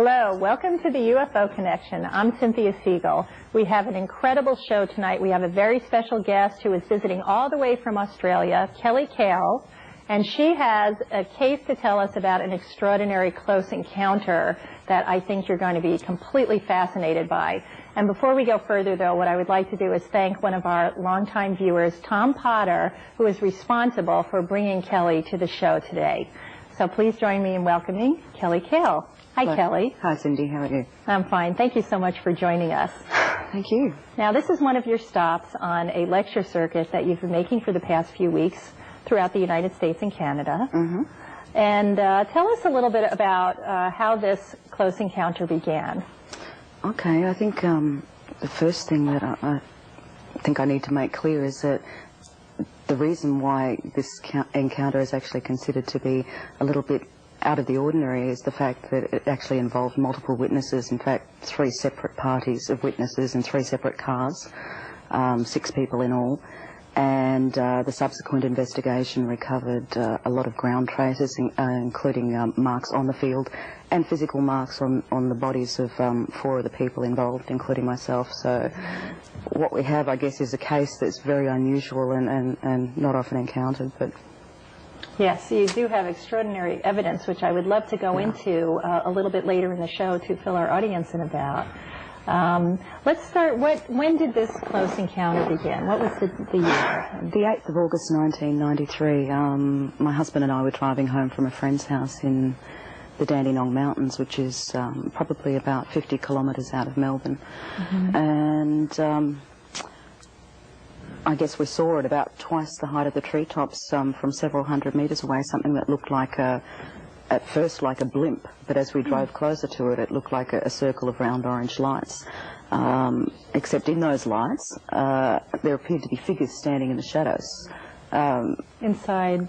Hello, welcome to the UFO Connection. I'm Cynthia Siegel. We have an incredible show tonight. We have a very special guest who is visiting all the way from Australia, Kelly Cahill, and she has a case to tell us about an extraordinary close encounter that I think you're going to be completely fascinated by. And before we go further, though, what I would like to do is thank one of our longtime viewers, Tom Potter, who is responsible for bringing Kelly to the show today. So please join me in welcoming Kelly Cahill. Hi, Kelly. Hi, Cindy. How are you? I'm fine. Thank you so much for joining us. Thank you. Now, this is one of your stops on a lecture circuit that you've been making for the past few weeks throughout the United States and Canada. Mm-hmm. And tell us a little bit about how this close encounter began. Okay, I think the first thing that I think I need to make clear is that the reason why this encounter is actually considered to be a little bit out of the ordinary is the fact that it actually involved multiple witnesses, in fact 3 separate parties of witnesses in 3 separate cars, 6 people in all. And the subsequent investigation recovered a lot of ground traces, including marks on the field and physical marks on the bodies of 4 of the people involved, including myself. So what we have, I guess, is a case that's very unusual and not often encountered. But yes, you do have extraordinary evidence, which I would love to go into a little bit later in the show to fill our audience in about. Let's start. When did this close encounter begin? What was the year? The 8th of August 1993. My husband and I were driving home from a friend's house in the Dandenong Mountains, which is probably about 50 kilometres out of Melbourne. Mm-hmm. And I guess we saw at about twice the height of the treetops from several hundred metres away, something that looked like at first like a blimp, but as we drove closer to it, it looked like a circle of round orange lights. Except in those lights, there appeared to be figures standing in the shadows. Inside,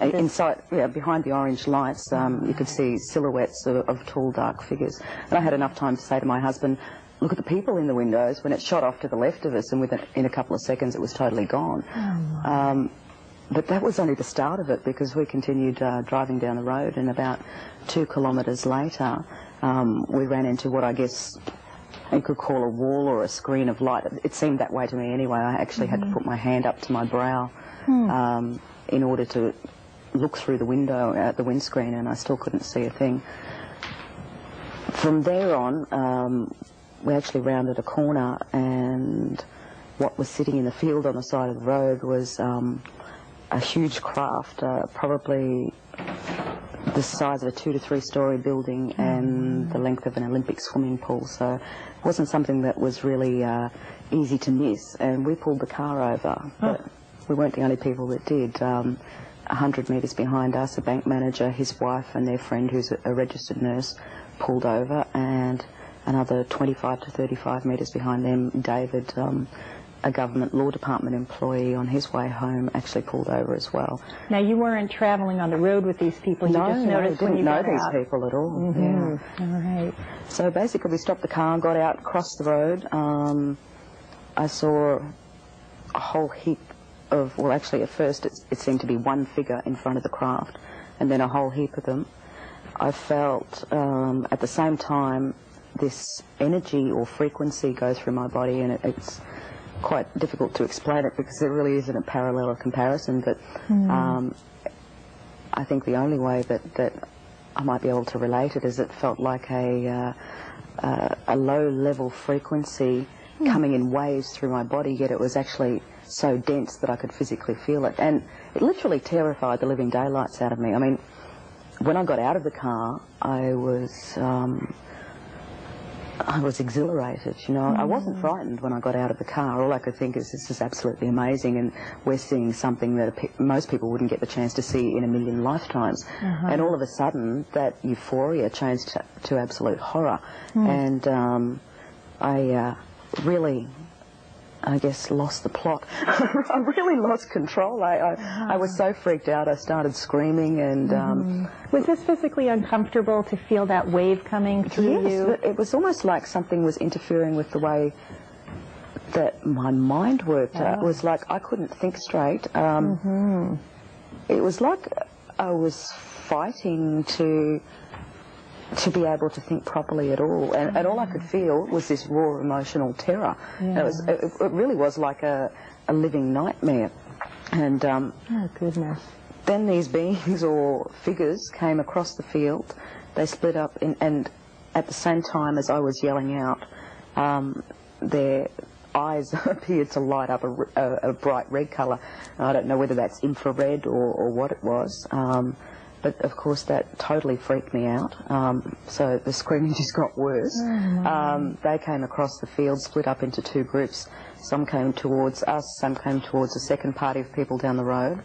yeah, behind the orange lights, you could see silhouettes of tall, dark figures. And I had enough time to say to my husband, look at the people in the windows, when it shot off to the left of us, and in a couple of seconds it was totally gone. Oh, but that was only the start of it, because we continued driving down the road, and about 2 kilometres later, we ran into what I guess you could call a wall or a screen of light. It seemed that way to me anyway. I actually had to put my hand up to my brow in order to look through the window at the windscreen, and I still couldn't see a thing. From there on, we actually rounded a corner, and what was sitting in the field on the side of the road was a huge craft, probably the size of a 2 to 3 story building and the length of an Olympic swimming pool. So it wasn't something that was really easy to miss, and we pulled the car over, but we weren't the only people that did. 100 metres behind us, a bank manager, his wife and their friend, who's a registered nurse, pulled over, and another 25 to 35 metres behind them, David, a government law department employee, on his way home actually pulled over as well. Now, you weren't travelling on the road with these people. You just noticed when you got out. No, I didn't know these people at all. Mm-hmm. Yeah. All right. So basically we stopped the car, got out, crossed the road. I saw a whole heap of, well, actually at first it seemed to be one figure in front of the craft, and then a whole heap of them. I felt at the same time this energy or frequency go through my body, and it's quite difficult to explain it because there really isn't a parallel or comparison, but I think the only way that I might be able to relate it is it felt like a low-level frequency coming in waves through my body, yet it was actually so dense that I could physically feel it, and it literally terrified the living daylights out of me. I mean, when I got out of the car, I was exhilarated, you know. I wasn't frightened when I got out of the car. All I could think is, this is absolutely amazing, and we're seeing something that most people wouldn't get the chance to see in a million lifetimes. And all of a sudden, that euphoria changed to absolute horror. And I really, I guess, lost the plot. I really lost control. I was so freaked out, I started screaming, and... Was this physically uncomfortable to feel that wave coming through you? Yes, it was almost like something was interfering with the way that my mind worked. It was like I couldn't think straight. It was like I was fighting to to be able to think properly at all. And all I could feel was this raw emotional terror. Yeah. It really was like a living nightmare. And oh, goodness. then these beings or figures came across the field. They split up, and at the same time as I was yelling out, their eyes appeared to light up a bright red colour. I don't know whether that's infrared or what it was. But of course that totally freaked me out. So the screaming just got worse. They came across the field, split up into two groups. Some came towards us, some came towards a second party of people down the road.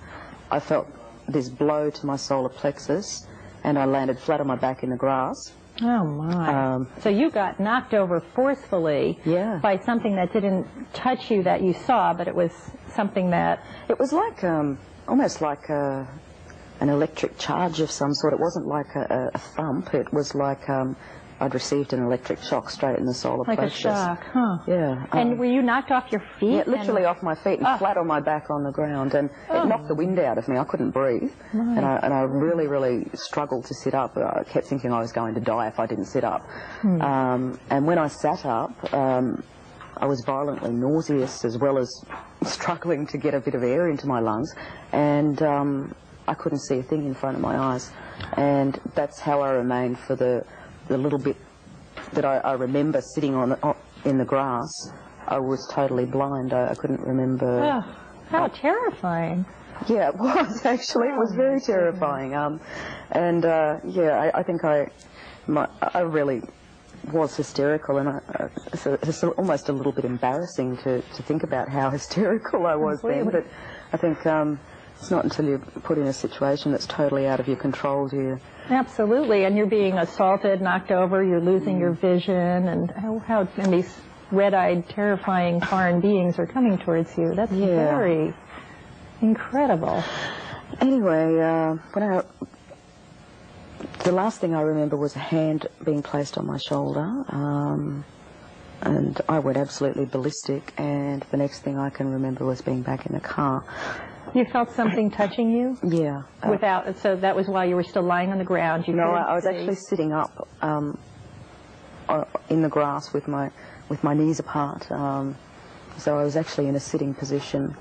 I felt this blow to my solar plexus, and I landed flat on my back in the grass. Oh, my. So you got knocked over forcefully by something that didn't touch you that you saw, but it was something that... It was like, almost like an electric charge of some sort. It wasn't like a thump. It was like I'd received an electric shock straight in the solar plexus. Like a shock, huh? Yeah. And were you knocked off your feet? Yeah, literally off my feet and flat on my back on the ground. And it knocked the wind out of me. I couldn't breathe. Right. And I really, really struggled to sit up. I kept thinking I was going to die if I didn't sit up. And when I sat up, I was violently nauseous as well as struggling to get a bit of air into my lungs. And I couldn't see a thing in front of my eyes. And that's how I remained for the little bit that I remember sitting in the grass. I was totally blind. I couldn't remember. Oh, how terrifying. Yeah, it was actually. It was very terrifying. I think I really was hysterical, and it's almost a little bit embarrassing to think about how hysterical I was then. But I think it's not until you're put in a situation that's totally out of your control do you... Absolutely, and you're being assaulted, knocked over, you're losing your vision, and and these red-eyed, terrifying foreign beings are coming towards you. That's very incredible. Anyway, the last thing I remember was a hand being placed on my shoulder, and I went absolutely ballistic, and the next thing I can remember was being back in the car. You felt something touching you? Yeah. So that was while you were still lying on the ground? No, I was actually sitting up in the grass with my knees apart. So I was actually in a sitting position.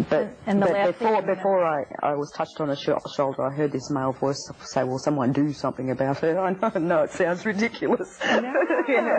But before I was touched on the shoulder, I heard this male voice say, "Well, someone do something about her." I know it sounds ridiculous. No,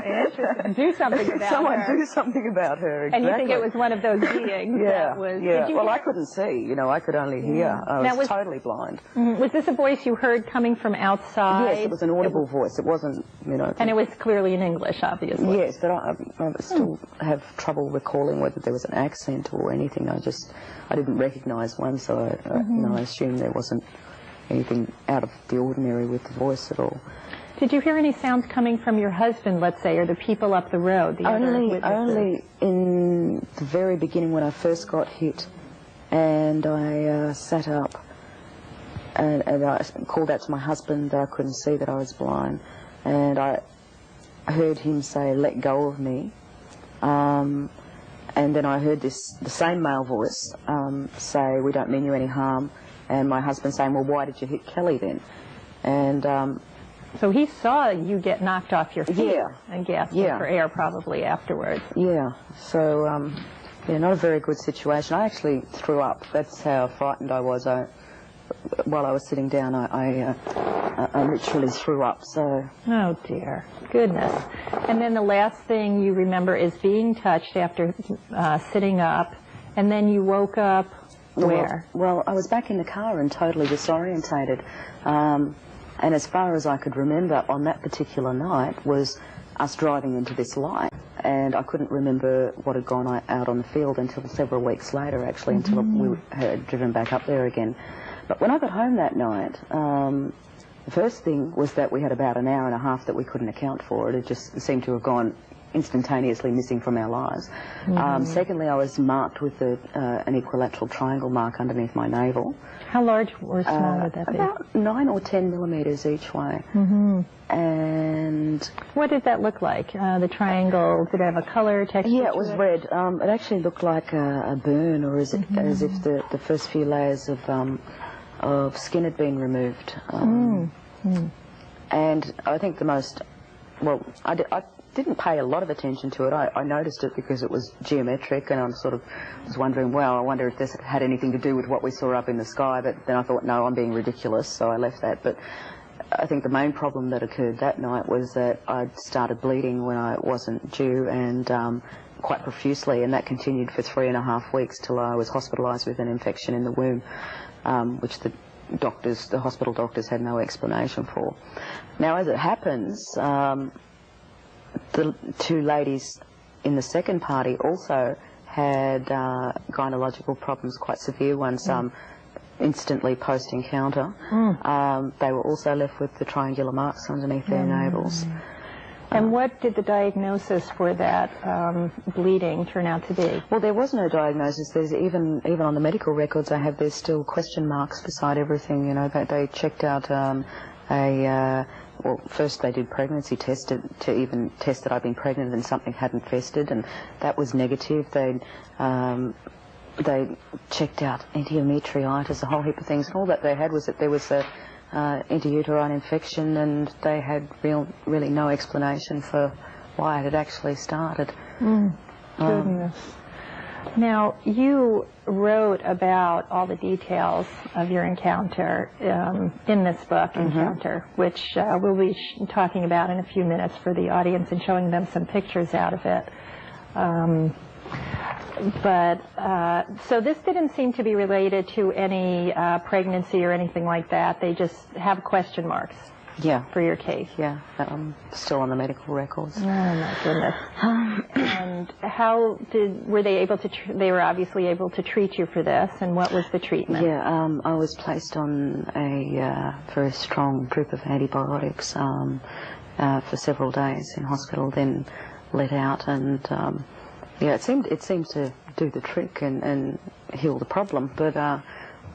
interesting. Do something about her. Someone do something about her. Exactly. And you think it was one of those beings that was... Well, I couldn't see. I could only hear. I was totally blind. Was this a voice you heard coming from outside? Yes, it was an audible voice. It wasn't, And it was clearly in English, obviously. Yes, but I still have trouble recalling whether there was an accent or anything. I didn't recognise one, so I assumed there wasn't anything out of the ordinary with the voice at all. Did you hear any sounds coming from your husband, let's say, or the people up the road? Only in the very beginning when I first got hit, and I sat up, and I called out to my husband that I couldn't see, that I was blind, and I heard him say, "Let go of me." And then I heard the same male voice say, "We don't mean you any harm," and my husband saying, "Well, why did you hit Kelly then?" And so he saw you get knocked off your feet and gasped for air probably afterwards. Yeah. So not a very good situation. I actually threw up. That's how frightened I was. While I was sitting down, I literally threw up. So. Oh dear, goodness! And then the last thing you remember is being touched after sitting up, and then you woke up where? Well, I was back in the car and totally disorientated. And as far as I could remember on that particular night was us driving into this light. And I couldn't remember what had gone out on the field until several weeks later, actually, until we had driven back up there again. But when I got home that night, the first thing was that we had about an hour and a half that we couldn't account for. It just seemed to have gone instantaneously missing from our lives. Secondly, I was marked with an equilateral triangle mark underneath my navel. How large or small would that be? About 9 or 10 millimeters each way. And what did that look like? The triangle, did it have a color, texture? Yeah, it was red. It actually looked like a burn, or as if the first few layers of skin had been removed. And I think the most, well, I didn't pay a lot of attention to it. I noticed it because it was geometric, and I sort of was wondering, well, I wonder if this had anything to do with what we saw up in the sky, but then I thought, no, I'm being ridiculous, so I left that. But I think the main problem that occurred that night was that I'd started bleeding when I wasn't due, and quite profusely, and that continued for 3.5 weeks till I was hospitalised with an infection in the womb, which the hospital doctors had no explanation for. Now, as it happens, the two ladies in the second party also had gynecological problems, quite severe ones, instantly post-encounter. They were also left with the triangular marks underneath their navels. And what did the diagnosis for that bleeding turn out to be? Well, there was no diagnosis. There's even on the medical records I have, there's still question marks beside everything. You know, they checked out well, first they did pregnancy tests to even test that I'd been pregnant and something hadn't festered, and that was negative. They checked out endometritis, a whole heap of things, and all that they had was that there was a intrauterine infection, and they had really no explanation for why it had actually started. Goodness. Now, you wrote about all the details of your encounter in this book, Encounter, which we'll be talking about in a few minutes for the audience and showing them some pictures out of it. So this didn't seem to be related to any pregnancy or anything like that. They just have question marks. Yeah. For your case. Yeah, still on the medical records. Oh my goodness. And how were they able to? They were obviously able to treat you for this. And what was the treatment? Yeah, I was placed on a very strong drip of antibiotics for several days in hospital. Then let out, and yeah, it seemed to do the trick and heal the problem. But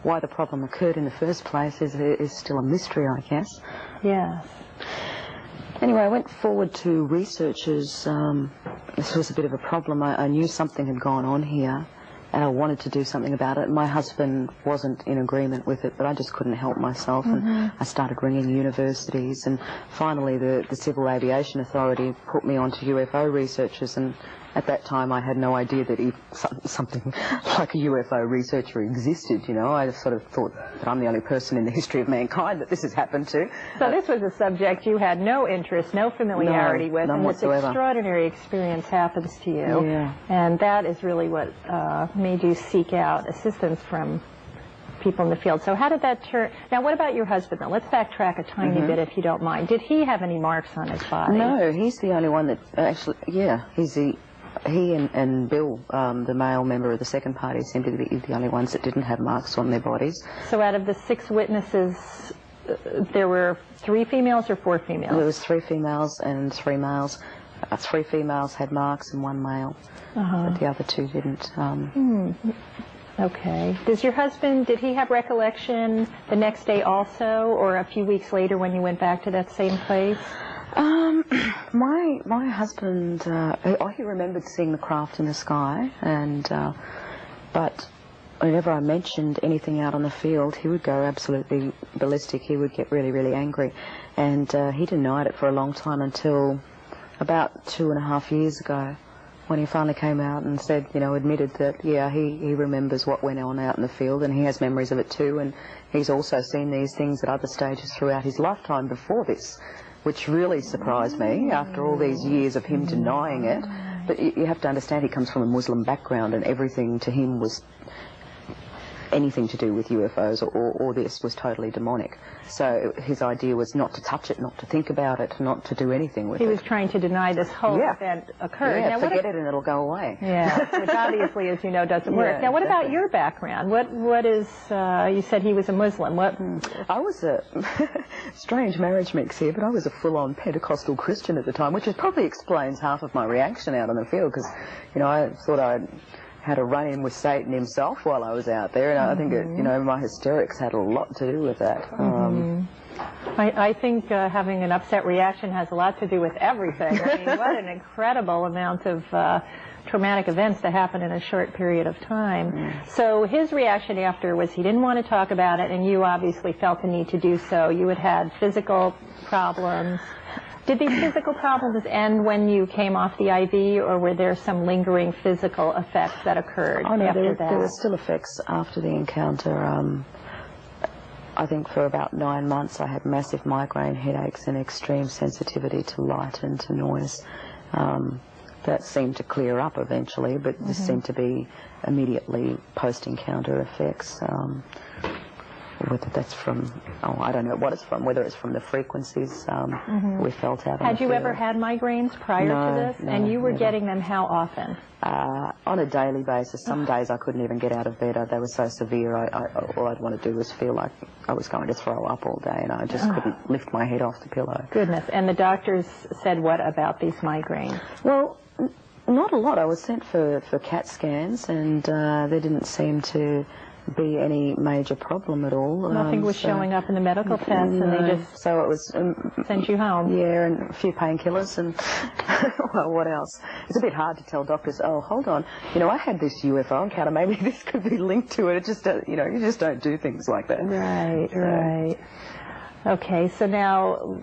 why the problem occurred in the first place is still a mystery, I guess. Yes. Anyway, I went forward to researchers. This was a bit of a problem. I knew something had gone on here, and I wanted to do something about it. My husband wasn't in agreement with it, but I just couldn't help myself, and I started ringing universities, and finally the Civil Aviation Authority put me onto UFO researchers, and at that time I had no idea that something like a UFO researcher existed, you know. I sort of thought that I'm the only person in the history of mankind that this has happened to. So this was a subject you had no interest, no familiarity with, none and whatsoever. This extraordinary experience happens to you. Yeah. And that is really what made you seek out assistance from people in the field. So how did that turn? Now, what about your husband, though? Let's backtrack a tiny bit, if you don't mind. Did he have any marks on his body? No, he's the only one that actually, yeah, he and Bill, the male member of the second party, seemed to be the only ones that didn't have marks on their bodies. So out of the 6 witnesses, there were 3 females or 4 females? There was 3 females and 3 males. 3 females had marks and 1 male, but the other 2 didn't. Okay. Does your husband, did he have recollection the next day also, or a few weeks later when you went back to that same place? My husband, he remembered seeing the craft in the sky, and but whenever I mentioned anything out on the field, he would go absolutely ballistic. He would get really, really angry, and he denied it for a long time until about 2.5 years ago, when he finally came out and said, you know, admitted that, yeah, he remembers what went on out in the field, and he has memories of it too, and he's also seen these things at other stages throughout his lifetime before this, which really surprised me after all these years of him denying it. But you have to understand, he comes from a Muslim background, and everything to him was anything to do with UFOs or this was totally demonic. So his idea was not to touch it, not to think about it, not to do anything with it. He was trying to deny this whole event occurred. Yeah, now, forget it and it'll go away. Yeah, which obviously, as you know, doesn't work. Now, what about your background? What is, you said he was a Muslim. What? I was a strange marriage mix here, but I was a full-on Pentecostal Christian at the time, which probably explains half of my reaction out on the field, because, you know, I thought I'd had a run-in with Satan himself while I was out there, and I think, you know, my hysterics had a lot to do with that. I think having an upset reaction has a lot to do with everything. I mean, what an incredible amount of traumatic events to happen in a short period of time. So his reaction after was he didn't want to talk about it, and you obviously felt the need to do so. You had physical problems. Did these physical problems end when you came off the IV, or were there some lingering physical effects that occurred after that? There were still effects after the encounter. I think for about 9 months I had massive migraine headaches and extreme sensitivity to light and to noise. That seemed to clear up eventually, but this seemed to be immediately post-encounter effects. Whether that's from, I don't know what it's from, whether it's from the frequencies we felt out. Had you ever had migraines prior to this? No, and you were never. getting them how often? On a daily basis. Some days I couldn't even get out of bed. They were so severe, all I'd want to do was feel like I was going to throw up all day, and I just couldn't lift my head off the pillow. Goodness. And the doctors said what about these migraines? Well, not a lot. I was sent for CAT scans, and there didn't seem to be any major problem at all. Nothing was showing up in the medical tests, and they just so it was sent you home. Yeah, and a few painkillers, and well, what else? It's a bit hard to tell doctors, oh, hold on, I had this UFO encounter, maybe this could be linked to it. It just, you just don't do things like that. Right, right. Okay, so now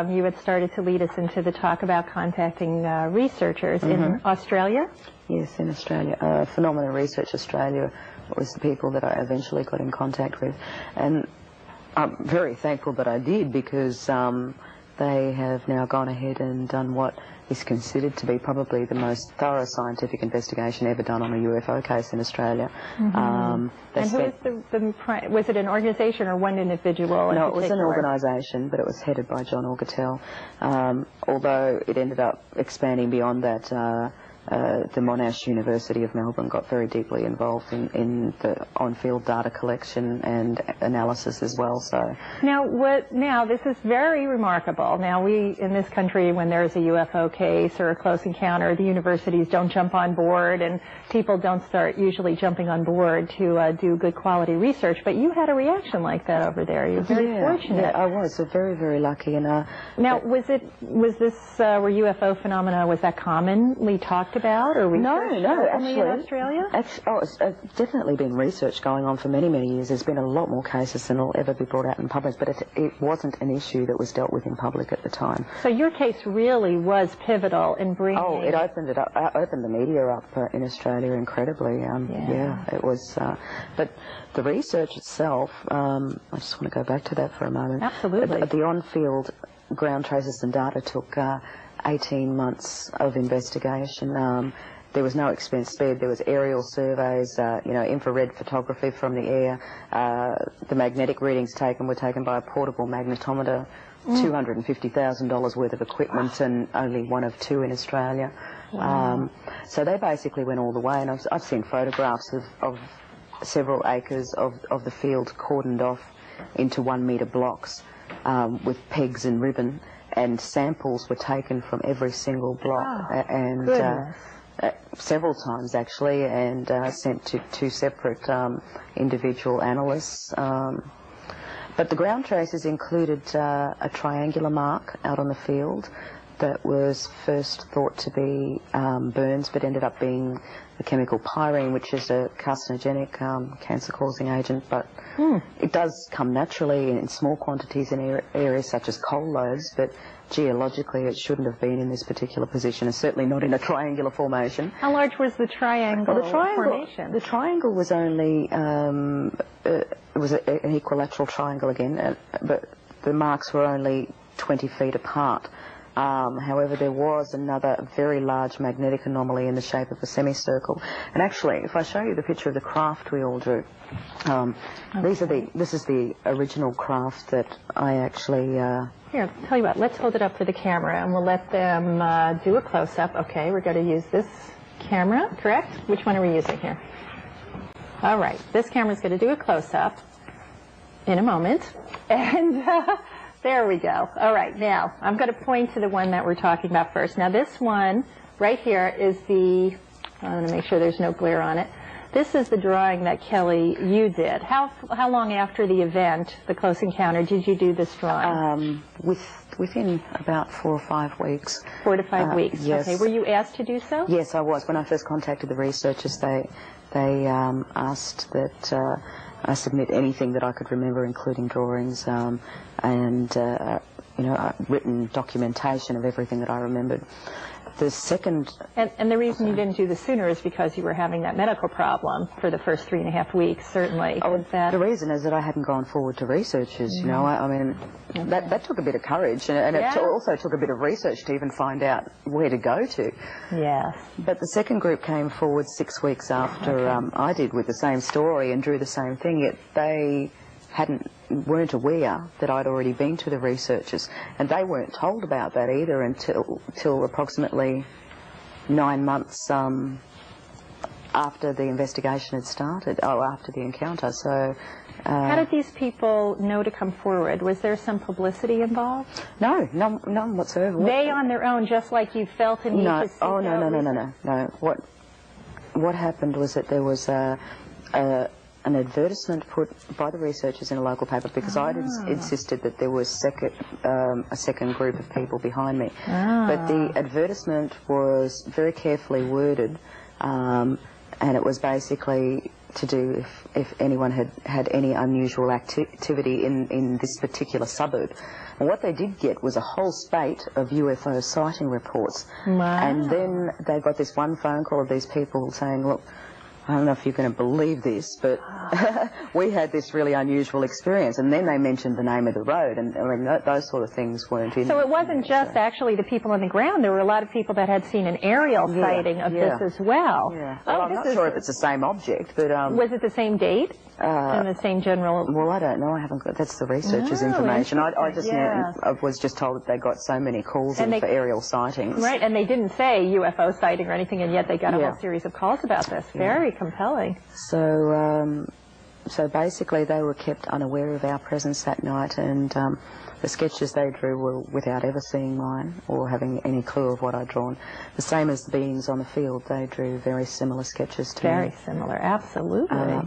you had started to lead us into the talk about contacting researchers in Australia? Yes, in Australia. Phenomena Research Australia was the people that I eventually got in contact with. And I'm very thankful that I did, because they have now gone ahead and done what is considered to be probably the most thorough scientific investigation ever done on a UFO case in Australia. And who is was it an organization or one individual? No, it was an organisation, but it was headed by John Orgatel. Although it ended up expanding beyond that, the Monash University of Melbourne got very deeply involved in the on-field data collection and analysis as well. So now this is very remarkable. Now we in this country, when there's a UFO case or a close encounter, the universities don't jump on board, and people don't start usually jumping on board to do good quality research. But you had a reaction like that over there. You're very fortunate. Yeah, I was very, very lucky. And now were UFO phenomena, was that commonly talked about, or actually in Australia? It's definitely been research going on for many, many years. There's been a lot more cases than will ever be brought out in public, but it wasn't an issue that was dealt with in public at the time. So your case really was pivotal in bringing... Oh, it opened the media up in Australia incredibly. It was. But the research itself, I just want to go back to that for a moment. Absolutely. The on-field ground traces and data took 18 months of investigation. There was no expense spared. There was aerial surveys, infrared photography from the air. The magnetic readings were taken by a portable magnetometer, $250,000 worth of equipment, and only one of two in Australia. Wow. So they basically went all the way, and I've seen photographs of several acres of the field cordoned off into 1 metre blocks with pegs and ribbon, and samples were taken from every single block, and several times actually, and sent to two separate individual analysts. But the ground traces included a triangular mark out on the field that was first thought to be burns, but ended up being the chemical pyrene, which is a carcinogenic, cancer-causing agent. But it does come naturally in small quantities in areas such as coal lodes, but geologically it shouldn't have been in this particular position, and certainly not in a triangular formation. How large was the triangle formation? The triangle was only, it was an equilateral triangle again, but the marks were only 20 feet apart. However, there was another very large magnetic anomaly in the shape of a semicircle. And actually, if I show you the picture of the craft we all drew, this is the original craft that I actually... Here, tell you what, let's hold it up for the camera, and we'll let them do a close-up. Okay, we're going to use this camera, correct? Which one are we using here? All right, this camera's going to do a close-up in a moment. And... there we go. All right, now I'm going to point to the one that we're talking about first. Now this one right here is the, I want to make sure there's no glare on it. This is the drawing that, Kelly, you did. How long after the event, the Close Encounter, did you do this drawing? Within about 4 or 5 weeks. 4 to 5 weeks. Yes. Okay. Were you asked to do so? Yes, I was. When I first contacted the researchers, they asked that I submit anything that I could remember, including drawings and written documentation of everything that I remembered. The second... And the reason you didn't do this sooner is because you were having that medical problem for the first 3.5 weeks, certainly. Oh, the reason is that I hadn't gone forward to researchers, you know. I mean, that took a bit of courage, and it also took a bit of research to even find out where to go to. Yes. But the second group came forward 6 weeks after I did, with the same story and drew the same thing, yet they weren't aware that I'd already been to the researchers, and they weren't told about that either until approximately 9 months after the investigation had started, after the encounter. So how did these people know to come forward? Was there some publicity involved? No, none whatsoever. They on their own, just like you felt a need to seek out? No. What happened was that there was an advertisement put by the researchers in a local paper, because I'd insisted that there was a second group of people behind me. But the advertisement was very carefully worded, and it was basically to do if anyone had any unusual activity in this particular suburb. And what they did get was a whole spate of UFO sighting reports. And then they got this one phone call of these people saying, look, I don't know if you're going to believe this, but we had this really unusual experience. And then they mentioned the name of the road, and I mean, those sort of things weren't in. So it wasn't just actually the people on the ground. There were a lot of people that had seen an aerial sighting of this as well. Yeah. Well, I'm not sure if it's the same object, but... was it the same date? And the same general... Well, I don't know. I haven't got... That's the researchers' information. I just I was just told that they got so many calls in for aerial sightings. Right, and they didn't say UFO sighting or anything, and yet they got a whole series of calls about this. Very compelling. So basically they were kept unaware of our presence that night, and the sketches they drew were without ever seeing mine or having any clue of what I'd drawn. The same as the beings on the field, they drew very similar sketches to me. Very similar, absolutely.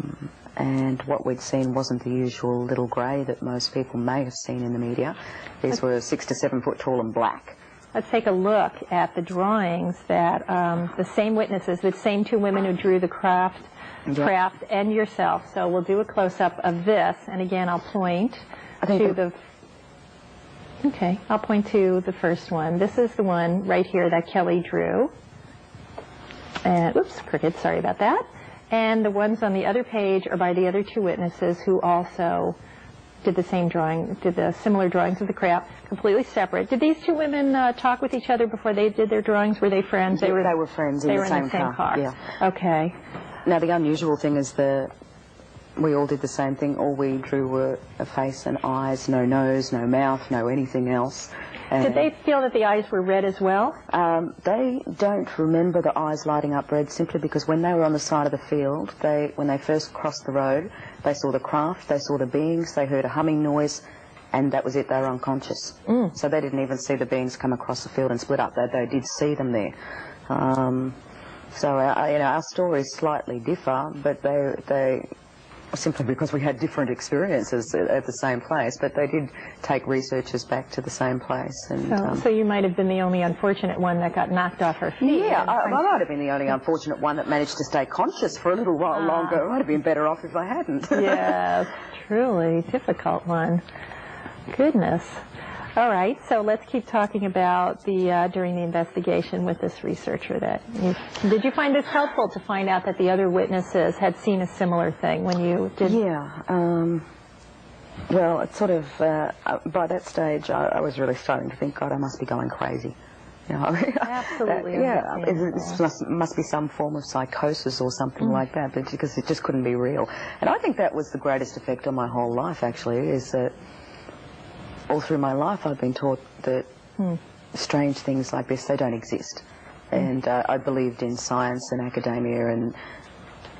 And what we'd seen wasn't the usual little grey that most people may have seen in the media. These were 6 to 7 foot tall and black. Let's take a look at the drawings that the same witnesses, the same 2 women who drew the craft and yourself. So we'll do a close-up of this, and again I'll point to the... Okay, I'll point to the first one. This is the one right here that Kelly drew. And, oops, crooked, sorry about that. And the ones on the other page are by the other 2 witnesses who also did the same drawing, did the similar drawings of the craft, completely separate. Did these 2 women talk with each other before they did their drawings? Were they friends? They were friends in the same car. Yeah. Okay. Now, the unusual thing is that we all did the same thing. All we drew were a face and eyes, no nose, no mouth, no anything else. Did they feel that the eyes were red as well? They don't remember the eyes lighting up red, simply because when they were on the side of the field, when they first crossed the road, they saw the craft, they saw the beings, they heard a humming noise, and that was it. They were unconscious. So they didn't even see the beings come across the field and split up. They did see them there. So our stories slightly differ, but they simply because we had different experiences at the same place, but they did take researchers back to the same place. And, so you might have been the only unfortunate one that got knocked off her feet. Yeah, I might have been the only unfortunate one that managed to stay conscious for a little while longer. I might have been better off if I hadn't. Yes, truly difficult one. Goodness. All right, so let's keep talking about during the investigation with this researcher. Did you find this helpful to find out that the other witnesses had seen a similar thing when you did? Yeah. Well, it's sort of by that stage, I was really starting to think, God, I must be going crazy. You know, Absolutely. This must be some form of psychosis or something like that, but because it just couldn't be real. And I think that was the greatest effect on my whole life, actually, is that all through my life I've been taught that strange things like this, they don't exist. And I believed in science and academia, and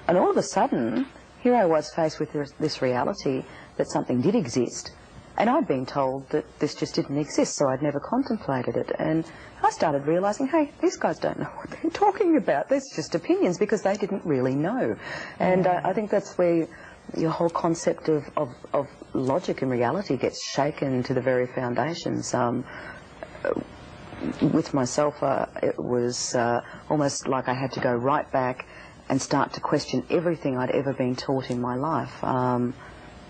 all of a sudden, here I was faced with this reality that something did exist, And I'd been told that this just didn't exist, so I'd never contemplated it. And I started realising, hey, these guys don't know what they're talking about. There's just opinions, because they didn't really know. And I think that's where your whole concept of logic and reality gets shaken to the very foundations. With myself, it was almost like I had to go right back and start to question everything I'd ever been taught in my life.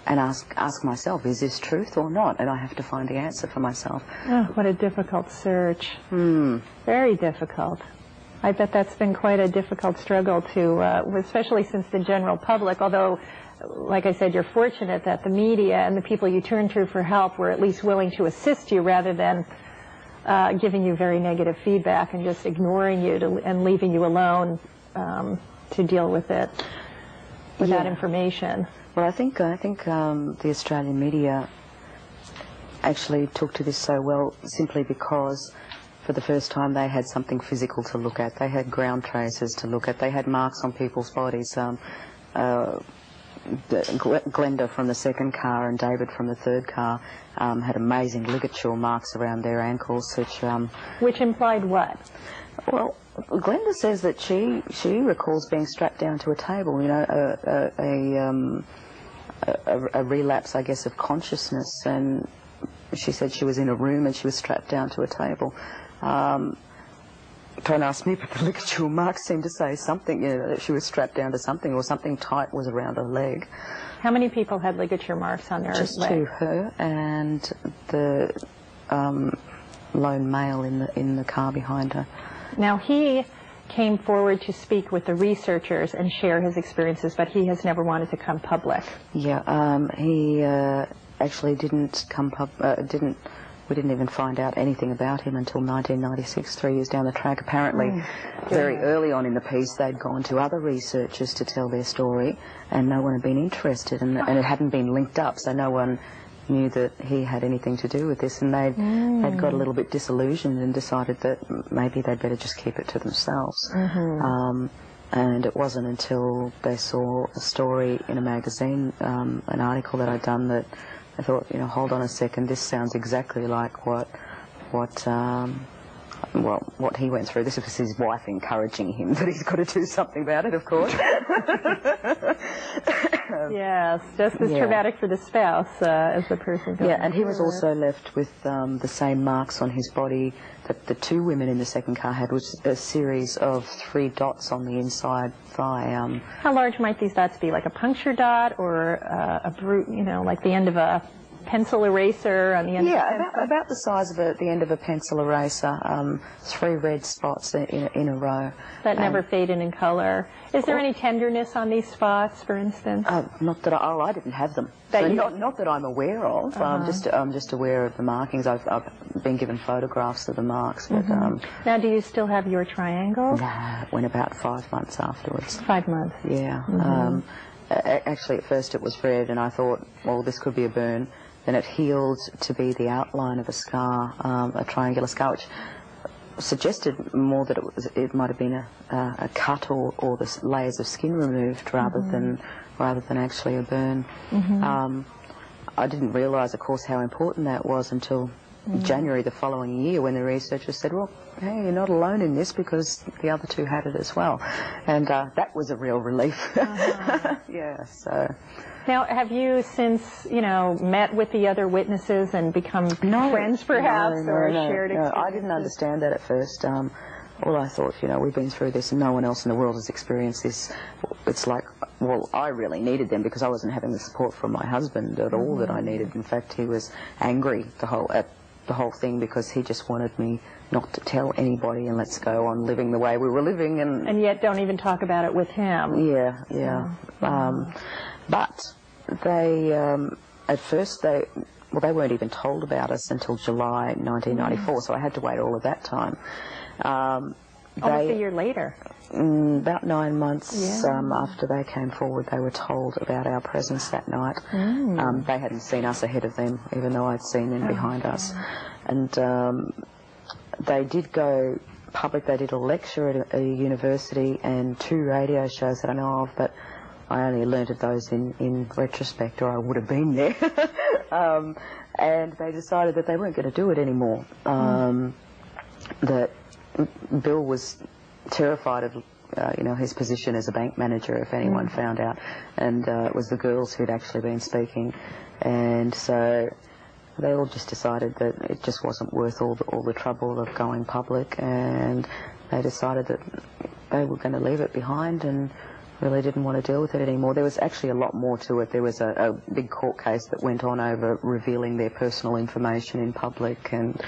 And ask myself, is this truth or not? And I have to find the answer for myself. Oh, what a difficult search. Very difficult. I bet that's been quite a difficult struggle to, especially since the general public, although, like I said, you're fortunate that the media and the people you turn to for help were at least willing to assist you rather than giving you very negative feedback and just ignoring you and leaving you alone to deal with it without information. Well, I think the Australian media actually took to this so well simply because for the first time they had something physical to look at. They had ground traces to look at. They had marks on people's bodies. Glenda from the second car and David from the third car had amazing ligature marks around their ankles, which implied what? Well, Glenda says that she recalls being strapped down to a table, you know, a relapse, I guess, of consciousness, and she said she was in a room and she was strapped down to a table. Don't ask me, but the ligature marks seemed to say something, you know, that she was strapped down to something, or something tight was around her leg. How many people had ligature marks on their leg? Just two, her and the lone male in the car behind her. Now, he came forward to speak with the researchers and share his experiences, but he has never wanted to come public. Yeah, he actually didn't come we didn't even find out anything about him until 1996, 3 years down the track. Apparently, very early on in the piece, they'd gone to other researchers to tell their story, and no one had been interested, and it hadn't been linked up, so no one knew that he had anything to do with this, and they'd got a little bit disillusioned and decided that maybe they'd better just keep it to themselves. And it wasn't until they saw a story in a magazine, an article that I'd done, that I thought, you know, hold on a second, this sounds exactly like what he went through. This was his wife encouraging him that he's got to do something about it, of course. Yes, just as traumatic for the spouse as the person going and he was also left with the same marks on his body that the two women in the second car had, which was a series of 3 dots on the inside thigh. How large might these dots be? Like a puncture dot, or a you know, like the end of a pencil eraser on the end? Yeah, about the size of the end of a pencil eraser. 3 red spots in a row. That never fade in color. Is there any tenderness on these spots, for instance? Not that I didn't have them. So not that I'm aware of. I'm just aware of the markings. I've been given photographs of the marks. But, now, do you still have your triangle? Nah, it went about 5 months afterwards. 5 months. Yeah. Actually, at first it was red, and I thought, well, this could be a burn. Then it healed to be the outline of a scar, a triangular scar, which suggested more that it might have been a cut or the layers of skin removed rather than actually a burn. I didn't realise, of course, how important that was until January the following year, when the researchers said, well, hey, you're not alone in this because the other two had it as well. And that was a real relief. Yeah, so... Now, have you since, you know, met with the other witnesses and become friends, perhaps, or shared experiences? No, I didn't understand that at first. All I thought, you know, we've been through this and no one else in the world has experienced this. It's like, well, I really needed them because I wasn't having the support from my husband at all that I needed. In fact, he was angry at the whole thing because he just wanted me not to tell anybody and let's go on living the way we were living. And yet don't even talk about it with him. Yeah. But they, at first, they weren't even told about us until July 1994, so I had to wait all of that time. Almost a year later. About 9 months after they came forward, they were told about our presence that night. They hadn't seen us ahead of them, even though I'd seen them behind us. And they did go public. They did a lecture at a university and 2 radio shows that I know of, but I only learnt of those in retrospect, or I would have been there. And they decided that they weren't going to do it anymore. That Bill was terrified of, his position as a bank manager if anyone found out, and it was the girls who'd actually been speaking, and so they all just decided that it just wasn't worth all the trouble of going public, and they decided that they were going to leave it behind and really didn't want to deal with it anymore. There was actually a lot more to it. There was a big court case that went on over revealing their personal information in public and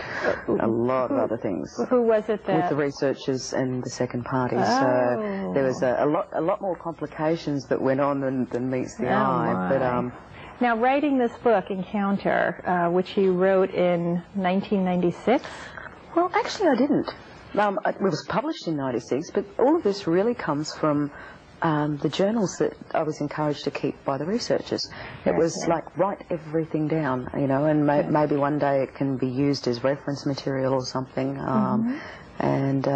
a lot of other things. Who was it that? With the researchers and the second party. Oh. So there was a lot more complications that went on than meets the eye. My. But now, writing this book, Encounter, which you wrote in 1996? Well, actually I didn't. It was published in 96, but all of this really comes from the journals that I was encouraged to keep by the researchers. It was like, write everything down, and maybe one day it can be used as reference material or something. And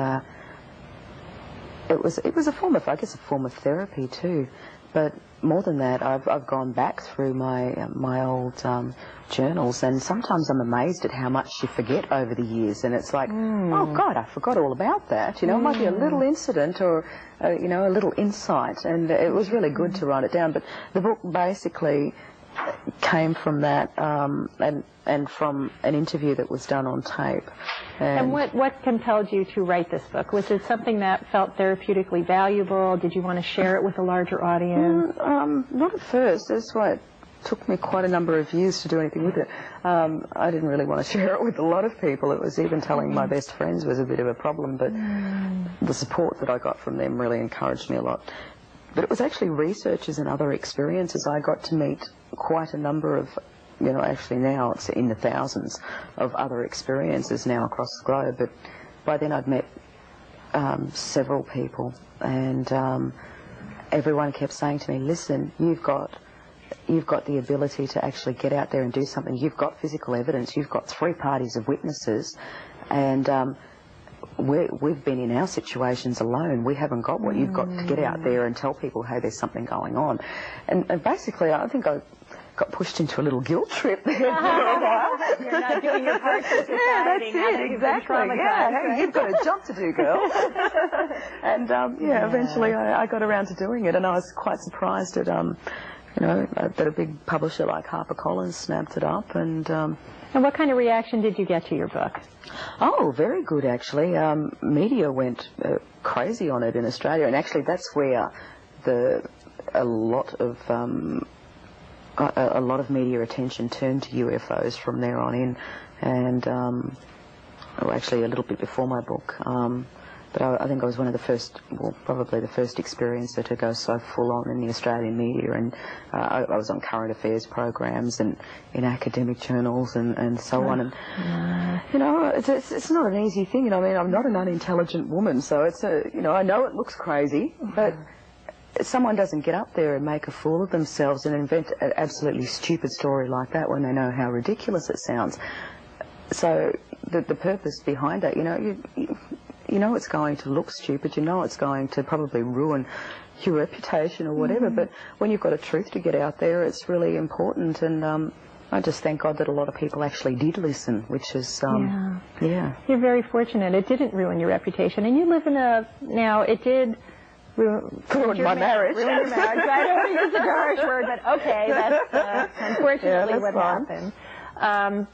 it was a form of, I guess, a form of therapy too. But more than that, I've gone back through my old journals, and sometimes I'm amazed at how much you forget over the years. And it's like, oh God, I forgot all about that. It might be a little incident or a little insight, and it was really good to write it down. But the book basically came from that, and from an interview that was done on tape. And what compelled you to write this book? Was it something that felt therapeutically valuable? Did you want to share it with a larger audience? Not at first. That's why it took me quite a number of years to do anything with it. I didn't really want to share it with a lot of people. It was even telling my best friends was a bit of a problem, but the support that I got from them really encouraged me a lot. But it was actually researchers and other experiences. I got to meet quite a number of, actually now it's in the thousands of other experiences now across the globe. But by then I'd met several people, and everyone kept saying to me, listen, you've got the ability to actually get out there and do something. You've got physical evidence. You've got 3 parties of witnesses, and we've been in our situations alone. We haven't got what you've got to get out there and tell people, hey, there's something going on. And basically, I think I got pushed into a little guilt trip there for a while. You're not doing your part for society. Yeah, that's it, exactly. Yeah, hey, you've got a job to do, girl. And eventually I got around to doing it, and I was quite surprised at that a big publisher like HarperCollins snapped it up. And what kind of reaction did you get to your book? Oh, very good, actually. Media went crazy on it in Australia, and actually that's where a lot of media attention turned to UFOs from there on in, and actually a little bit before my book. But I think I was one of the first, probably the first experiencer to go so full on in the Australian media, and I was on current affairs programs and in academic journals and so on. And it's not an easy thing. I mean, I'm not an unintelligent woman, so it's I know it looks crazy, but someone doesn't get up there and make a fool of themselves and invent an absolutely stupid story like that when they know how ridiculous it sounds. So the purpose behind it, you know it's going to look stupid, it's going to probably ruin your reputation or whatever, but when you've got a truth to get out there, it's really important, and I just thank God that a lot of people actually did listen, which is, You're very fortunate. It didn't ruin your reputation, and you live in it did ruin my marriage. Ruin your marriage. I don't want to use the harsh word, but okay, that's unfortunately what happened.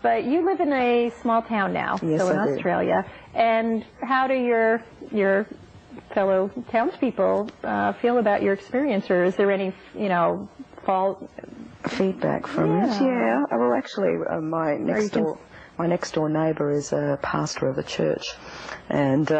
But you live in a small town now, yes, so in I Australia. And how do your fellow townspeople feel about your experience, or is there any, feedback from it? Yeah. Well, actually, my next door neighbour is a pastor of a church, and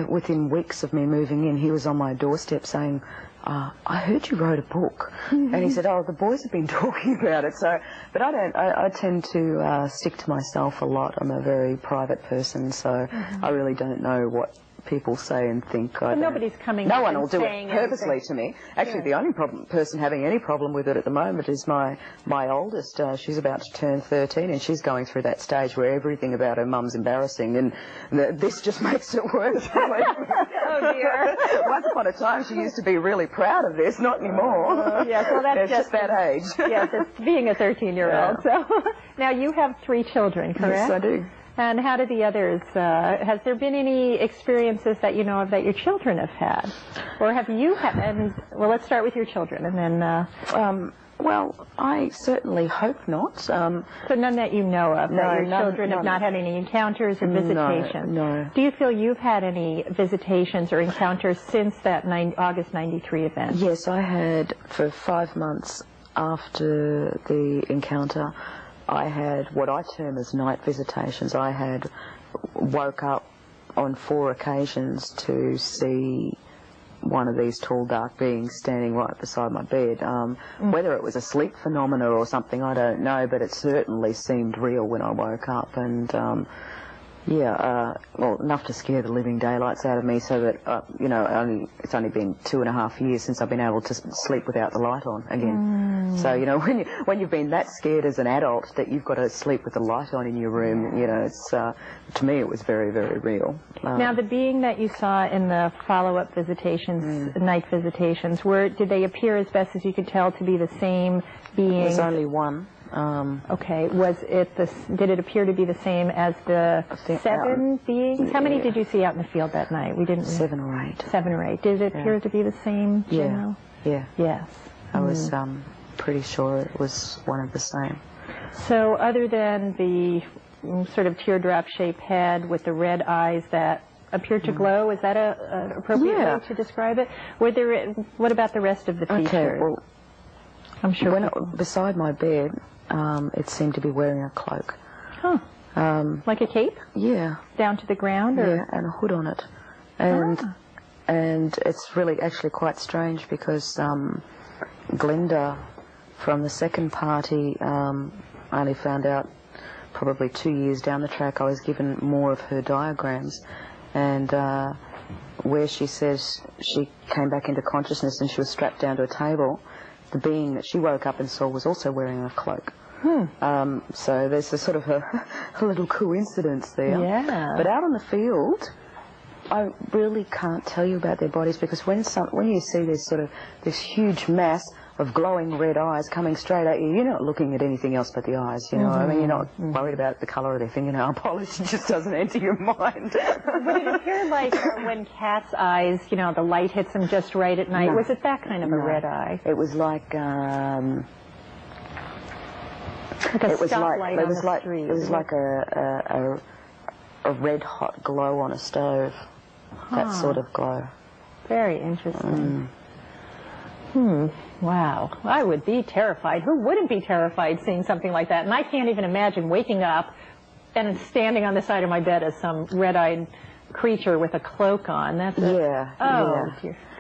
within weeks of me moving in, he was on my doorstep saying, I heard you wrote a book. And he said, the boys have been talking about it. So, but I tend to stick to myself a lot. I'm a very private person, so I really don't know what people say and think. Nobody's coming No up one and will do saying it purposely anything. to me. Actually, the only person having any problem with it at the moment is my oldest. She's about to turn 13, and she's going through that stage where everything about her mum's embarrassing, and this just makes it worse. Oh, dear. Once upon a time, she used to be really proud of this, not anymore. Yes, well, that's just that age. Yes, it's being a 13-year-old. Yeah. So now you have 3 children, correct? Yes, I do. And how do the others, has there been any experiences that you know of that your children have had? Or have you had, and, well, let's start with your children, and then... Well, I certainly hope not. So none that you know of, that your children have not had any encounters or visitations? No. Do you feel you've had any visitations or encounters since that August 93 event? Yes, I had, for 5 months after the encounter, I had what I term as night visitations. I had woke up on 4 occasions to see one of these tall, dark beings standing right beside my bed. Whether it was a sleep phenomena or something, I don't know, but it certainly seemed real when I woke up. And well, enough to scare the living daylights out of me, so that, you know, it's only been 2.5 years since I've been able to sleep without the light on again. So, you know, when you've been that scared as an adult that you've got to sleep with the light on in your room, you know, it's, to me it was very, very real. Now, the being that you saw in the follow-up visitations, night visitations, did they appear, as best as you could tell, to be the same being? There's only one. Okay. Did it appear to be the same as the 7 beings? How many did you see out in the field that night? We didn't. 7 or 8. 7 or 8. Did it appear to be the same? Yeah. Yeah. Yes. I was pretty sure it was one of the same. So, other than the sort of teardrop-shaped head with the red eyes that appeared to glow, is that an appropriate way to describe it? What about the rest of the features? Okay. Well, I'm sure. Beside my bed, it seemed to be wearing a cloak. Huh. Like a cape? Yeah. Down to the ground? Or? Yeah, and a hood on it. And it's really actually quite strange because Glenda from the second party, I only found out probably 2 years down the track. I was given more of her diagrams, and where she says she came back into consciousness and she was strapped down to a table, the being that she woke up and saw was also wearing a cloak. So there's a sort of a little coincidence there. Yeah. But out on the field, I really can't tell you about their bodies, because when you see this huge mass of glowing red eyes coming straight at you, you're not looking at anything else but the eyes, you know. I mean, you're not worried about the colour of their fingernail polish. It just doesn't enter your mind. Would it appear like when cats' eyes, you know, the light hits them just right at night? No. Was it that kind of a red eye? It was like a stoplight on the street. It was like a red hot glow on a stove. That sort of glow. Very interesting. Wow. I would be terrified. Who wouldn't be terrified seeing something like that? And I can't even imagine waking up and standing on the side of my bed as some red-eyed creature with a cloak on. That's dear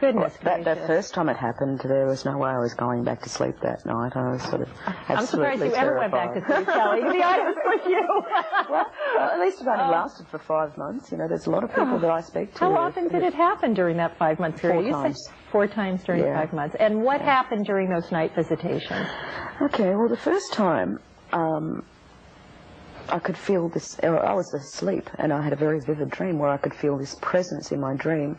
goodness gracious. That first time it happened, there was no way I was going back to sleep that night. I was sort of I'm surprised you ever went back to sleep, Kelly, to be honest with you. Well, at least it only lasted for 5 months. You know, there's a lot of people that I speak to. How often did it happen during that 5-month period? 4 times. 4 times during 5 months. And what happened during those night visitations? Okay, well, the first time, I could feel this. I was asleep, and I had a very vivid dream where I could feel this presence in my dream,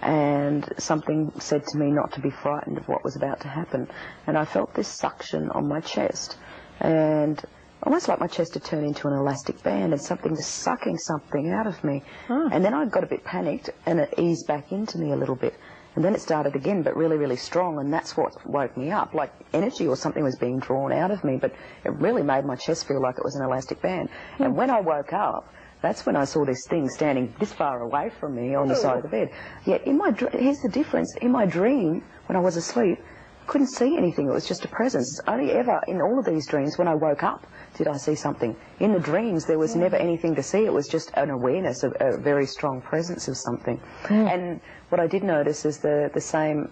and something said to me not to be frightened of what was about to happen. And I felt this suction on my chest, and almost like my chest had turned into an elastic band, and something was sucking something out of me. And then I got a bit panicked, and it eased back into me a little bit. And then it started again, but really, really strong, and that's what woke me up. Like energy or something was being drawn out of me, but it really made my chest feel like it was an elastic band. And when I woke up, that's when I saw this thing standing this far away from me on the side of the bed. Yet here's the difference. In my dream, when I was asleep, I couldn't see anything. It was just a presence. Only ever in all of these dreams, when I woke up, did I see something. In the dreams, there was never anything to see. It was just an awareness of a very strong presence of something. And what I did notice is the same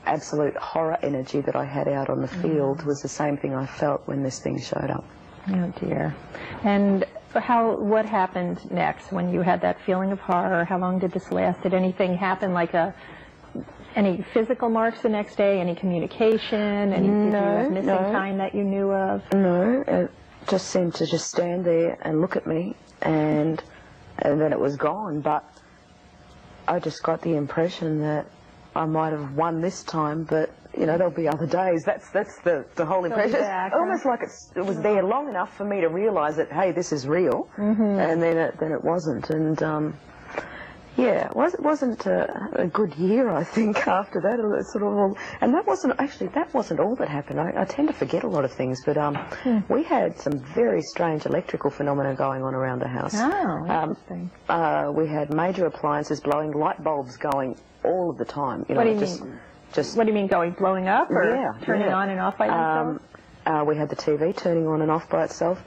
absolute horror energy that I had out on the field was the same thing I felt when this thing showed up. Oh, dear. And what happened next when you had that feeling of horror? How long did this last? Did anything happen, like any physical marks the next day, any communication, any missing time that you knew of? No, it just seemed to just stand there and look at me, and then it was gone. But I just got the impression that I might have won this time, but you know, there'll be other days. That's the whole impression. It's almost like it was there long enough for me to realise that, hey, this is real, and then it wasn't. And yeah, it wasn't a good year, I think, after that. It sort of all, and that wasn't all that happened. I tend to forget a lot of things, but we had some very strange electrical phenomena going on around the house. Oh, interesting. We had major appliances blowing, light bulbs going all of the time. You know, what do you mean? What do you mean, blowing up or turning on and off by themselves? We had the TV turning on and off by itself.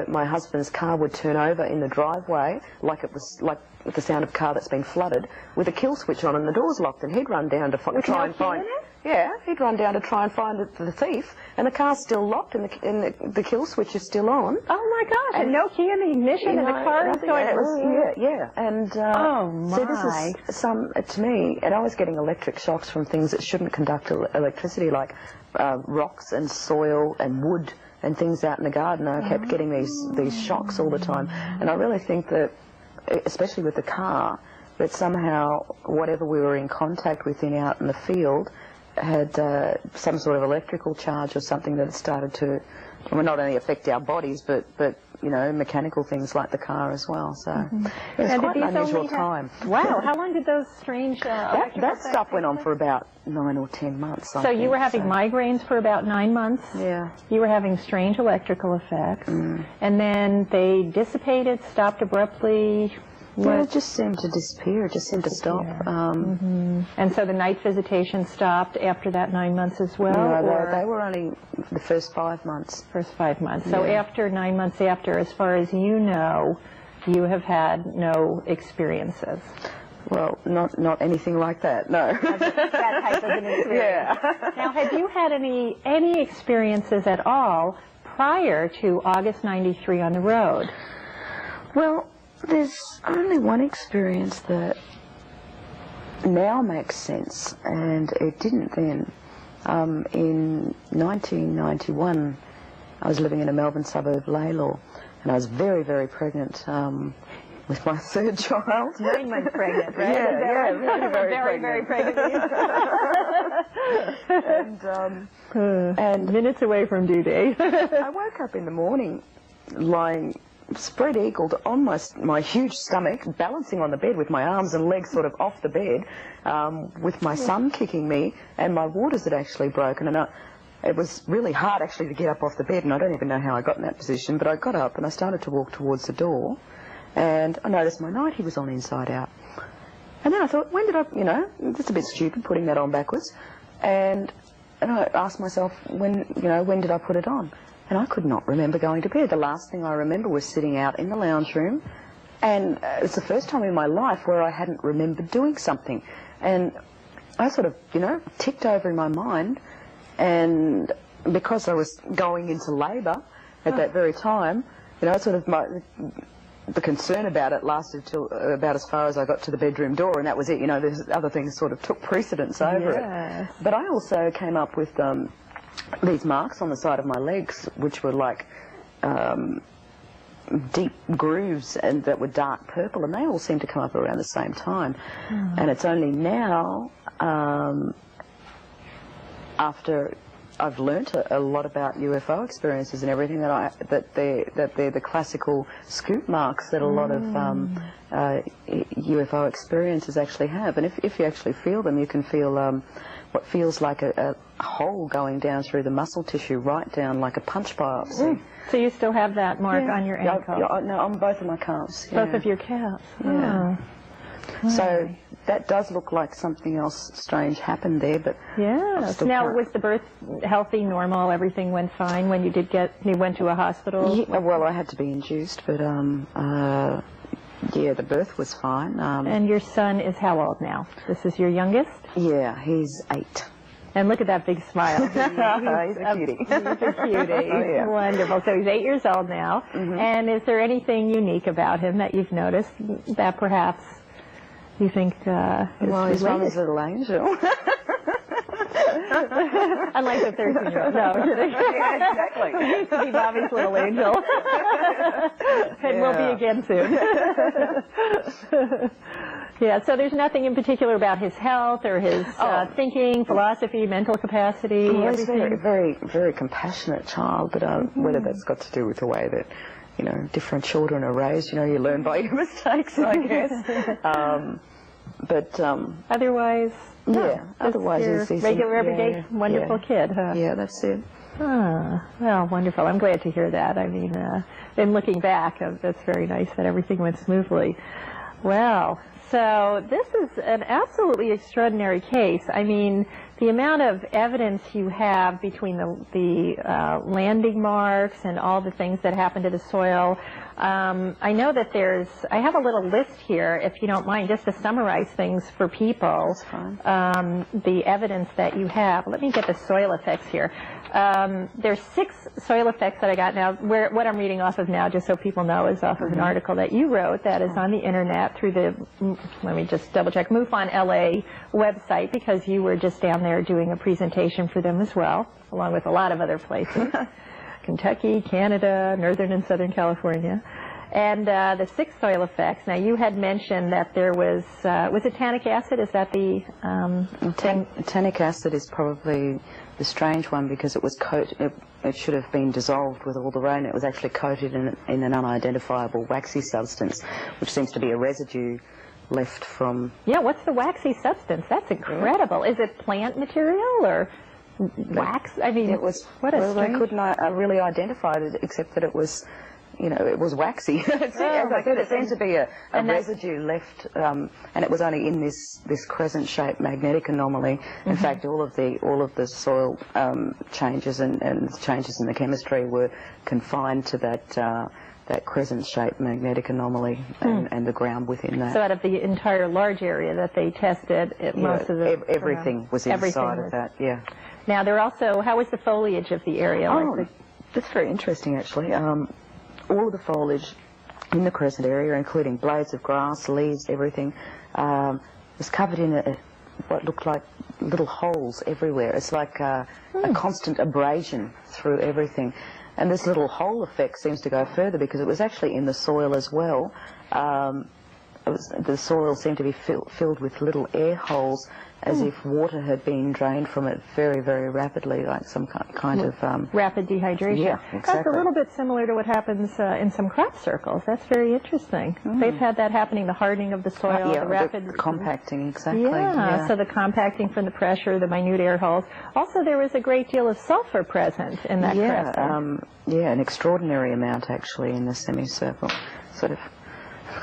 My husband's car would turn over in the driveway like it was like the sound of a car that's been flooded, with a kill switch on and the door's locked, and he'd run down to try and find. Yeah, he'd run down to try and find the thief, and the car's still locked, and the kill switch is still on. Oh my gosh! And no key in the ignition, and the car is going. Yeah. And oh my! So this is to me, and I was getting electric shocks from things that shouldn't conduct electricity, like rocks and soil and wood and things out in the garden. I kept getting these shocks all the time, and I really think that, especially with the car, that somehow whatever we were in contact with out in the field had some sort of electrical charge or something that had started to, well, not only affect our bodies, but you know, mechanical things like the car as well. So it was quite an unusual time. Wow, how long did those strange that stuff went on for about 9 or 10 months. So you were having migraines for about 9 months. Yeah. You were having strange electrical effects, and then they dissipated, stopped abruptly. Yeah, it just seemed to disappear. It just seemed to stop. And so the night visitation stopped after that 9 months as well? No, they were only the first 5 months. First 5 months. So after 9 months after, as far as you know, you have had no experiences? Well, not anything like that, no. That type of an experience. Yeah. Now, have you had any experiences at all prior to August '93 on the road? Well, there's only one experience that now makes sense, and it didn't then. In 1991, I was living in a Melbourne suburb, Laylaw, and I was very, very pregnant with my third child. 9 months pregnant, right? Yeah, very pregnant. And minutes away from due date. I woke up in the morning lying spread-eagled on my huge stomach, balancing on the bed with my arms and legs sort of off the bed, with my son kicking me, and my waters had actually broken. And it was really hard actually to get up off the bed, and I don't even know how I got in that position, but I got up and I started to walk towards the door, and I noticed my nightie was on inside out. And then I thought, when did I, you know, it's a bit stupid putting that on backwards, and I asked myself, when did I put it on? And I could not remember going to bed. The last thing I remember was sitting out in the lounge room, and it's the first time in my life where I hadn't remembered doing something. And I sort of, you know, ticked over in my mind, and because I was going into labour at that very time, you know, sort of the concern about it lasted till about as far as I got to the bedroom door, and that was it. You know, there's other things sort of took precedence over it. But I also came up with these marks on the side of my legs, which were like deep grooves and that were dark purple, and they all seemed to come up around the same time. And it's only now, after I've learnt a lot about UFO experiences and everything, that they're the classical scoop marks that a lot of UFO experiences actually have. And if you actually feel them, you can feel what feels like a hole going down through the muscle tissue, right down like a punch biopsy. So you still have that mark on your ankle? No, on both of my calves. Both of your calves? Yeah. So that does look like something else strange happened there, but now, was the birth healthy, normal? Everything went fine when you went to a hospital? Yeah, well, I had to be induced, but yeah, the birth was fine. And your son is how old now? This is your youngest? Yeah, he's 8. And look at that big smile. He's a cutie. He's a cutie. Oh, yeah. Wonderful. So he's 8 years old now. And is there anything unique about him that you've noticed that perhaps you think is well, he's Mommy's little angel. Unlike the 13-year-old. No, I'm kidding. Yeah, exactly. He used to be Mommy's little angel. And will be again soon. Yeah, so there's nothing in particular about his health or his thinking, philosophy, mental capacity, Well, he's a everything? very, very compassionate child, but whether that's got to do with the way that, you know, different children are raised, you know, you learn by your mistakes, I guess. Otherwise, yeah, otherwise he's regular, everyday, wonderful kid, huh? Yeah, that's it. Ah, well, wonderful. I'm glad to hear that. I mean, in looking back, that's very nice that everything went smoothly. Well, so this is an absolutely extraordinary case. I mean, the amount of evidence you have between the landing marks and all the things that happened to the soil. I know that I have a little list here, if you don't mind, just to summarize things for people. That's fine. The evidence that you have. Let me get the soil effects here. There's 6 soil effects that I got now. What I'm reading off of now, just so people know, is off of an article that you wrote that is on the internet through the, let me just double check, MUFON LA website, because you were just down there doing a presentation for them as well, along with a lot of other places. Kentucky, Canada, Northern and Southern California. And the 6 soil effects. Now, you had mentioned that there was it tannic acid? Is that the Tannic acid is probably the strange one, because it was it should have been dissolved with all the rain. It was actually coated in an unidentifiable waxy substance, which seems to be a residue left from... Yeah, what's the waxy substance? That's incredible. Is it plant material or wax? I mean, it was... What a well, they strange... couldn't really identify it, except that it was... You know, it was waxy. As I said, it seemed to be a residue left, and it was only in this crescent-shaped magnetic anomaly. In fact, all of the soil changes and changes in the chemistry were confined to that crescent-shaped magnetic anomaly and the ground within that. So out of the entire large area that they tested, most of the... Everything was inside of that, yeah. Now, how was the foliage of the area? Oh, that's very interesting, actually. All of the foliage in the crescent area, including blades of grass, leaves, everything, was covered in what looked like little holes everywhere. It's like a constant abrasion through everything. And this little hole effect seems to go further, because it was actually in the soil as well. The soil seemed to be filled with little air holes, as if water had been drained from it very, very rapidly, like some kind of... rapid dehydration. Yeah, exactly. That's a little bit similar to what happens in some crop circles. That's very interesting. They've had that happening, the hardening of the soil, yeah, the rapid... the compacting, exactly. Yeah, so the compacting from the pressure, the minute air holes. Also, there was a great deal of sulfur present in that crescent. Yeah, an extraordinary amount, actually, in the semicircle. Sort of...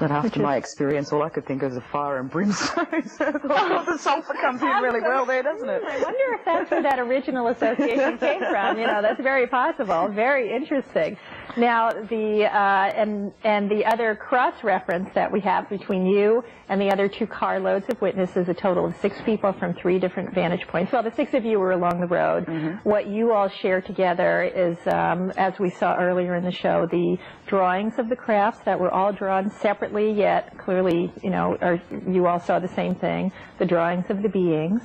But after my experience, all I could think of was fire and brimstone. So the sulphur comes in really well there, doesn't it? I wonder if that's where that original association came from. You know, that's very possible. Very interesting. Now, and the other cross-reference that we have between you and the other 2 carloads of witnesses, a total of 6 people from 3 different vantage points. Well, the 6 of you were along the road. What you all share together is, as we saw earlier in the show, the drawings of the crafts that were all drawn separately, yet clearly, you know, you all saw the same thing, the drawings of the beings.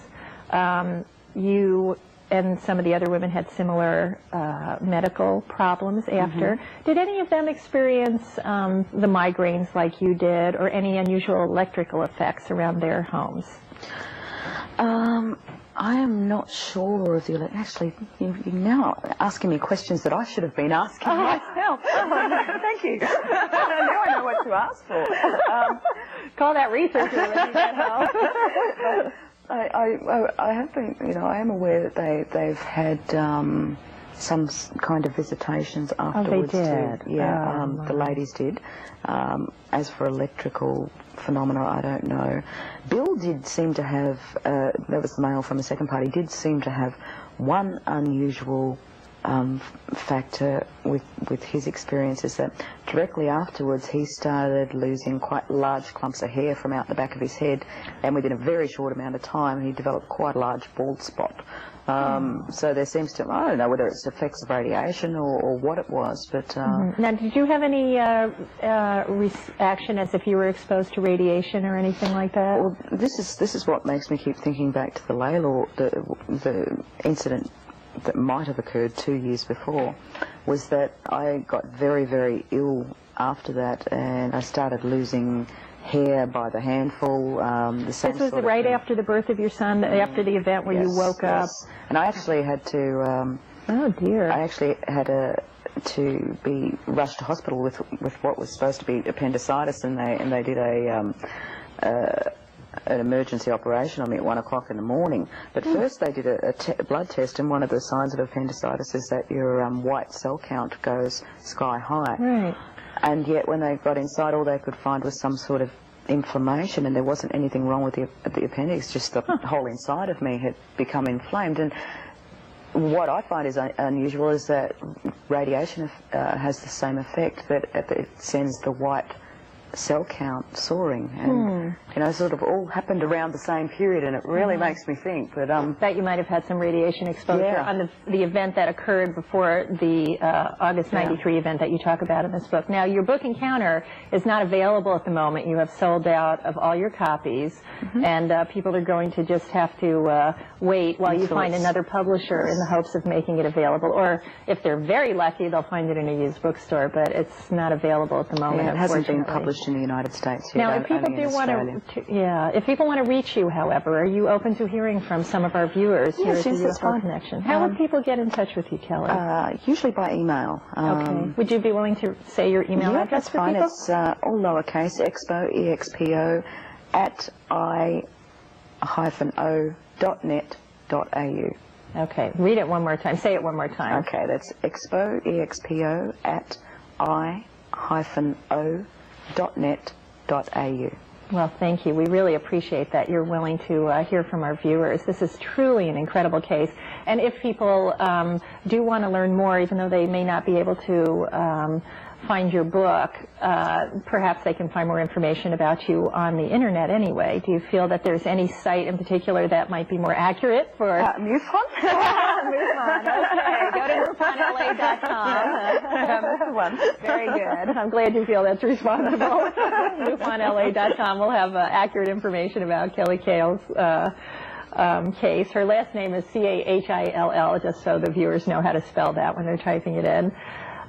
You and some of the other women had similar medical problems after. Did any of them experience the migraines like you did, or any unusual electrical effects around their homes? I am not sure of the... Actually, you're now asking me questions that I should have been asking myself. Thank you. Now I know what to ask for. Call that researcher when you get home. I have been, you know, I am aware that they've had some kind of visitations afterwards. Oh, they did? Too. Yeah, the ladies did. As for electrical phenomena, I don't know. Bill did seem to have, that was the male from the second party, did seem to have one unusual factor with his experience, is that directly afterwards he started losing quite large clumps of hair from out the back of his head, and within a very short amount of time he developed quite a large bald spot. So there seems to, I don't know whether it's effects of radiation or what it was, but... Now, did you have any reaction as if you were exposed to radiation or anything like that? Well, this is what makes me keep thinking back to the Laylaw, the incident that might have occurred 2 years before, was that I got very, very ill after that, and I started losing hair by the handful. The same This was sort of right thing. after the birth of your son, after the event where you woke up. And I actually had to. Oh dear. I actually had to be rushed to hospital with what was supposed to be appendicitis, and they did an emergency operation on me at 1 o'clock in the morning. But first they did a blood test, and one of the signs of appendicitis is that your white cell count goes sky high. Right. And yet when they got inside, all they could find was some sort of inflammation, and there wasn't anything wrong with the appendix, just the whole inside of me had become inflamed. And what I find is unusual is that radiation has the same effect, that it sends the white cell count soaring, and you know, sort of all happened around the same period, and it really makes me think that that you might have had some radiation exposure on the event that occurred before the August '93 event that you talk about in this book. Now, your book Encounter is not available at the moment. You have sold out of all your copies, and people are going to just have to wait while you find another publisher in the hopes of making it available. Or if they're very lucky, they'll find it in a used bookstore, but it's not available at the moment. it hasn't been published in the United States yet. Now, if people do want if people want to reach you, however, are you open to hearing from some of our viewers here at the UFO Connection? How would people get in touch with you, Kelly? Usually by email. Okay. Would you be willing to say your email address for fine. people? It's all lowercase, expo, expo, at i-o.net.au. Okay. Read it one more time. Say it one more time. Okay, that's expo, expo, at i-o.net.au. Well, thank you. We really appreciate that you're willing to hear from our viewers. This is truly an incredible case. And if people do want to learn more, even though they may not be able to find your book, perhaps they can find more information about you on the internet anyway. Do you feel that there's any site in particular that might be more accurate for... MUFON? MUFON, okay. Go to MUFONLA.com. Very good. I'm glad you feel that's responsible. MUFONLA.com will have accurate information about Kelly Cahill's case. Her last name is Cahill, just so the viewers know how to spell that when they're typing it in.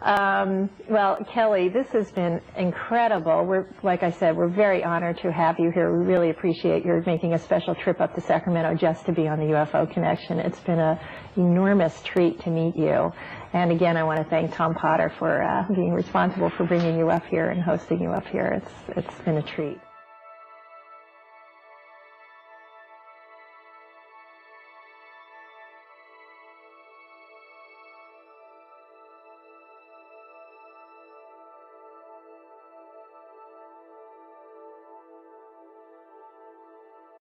Well, Kelly, this has been incredible. Like I said, we're very honored to have you here. We really appreciate your making a special trip up to Sacramento just to be on the UFO Connection. It's been an enormous treat to meet you. And again, I want to thank Tom Potter for being responsible for bringing you up here and hosting you up here. It's been a treat.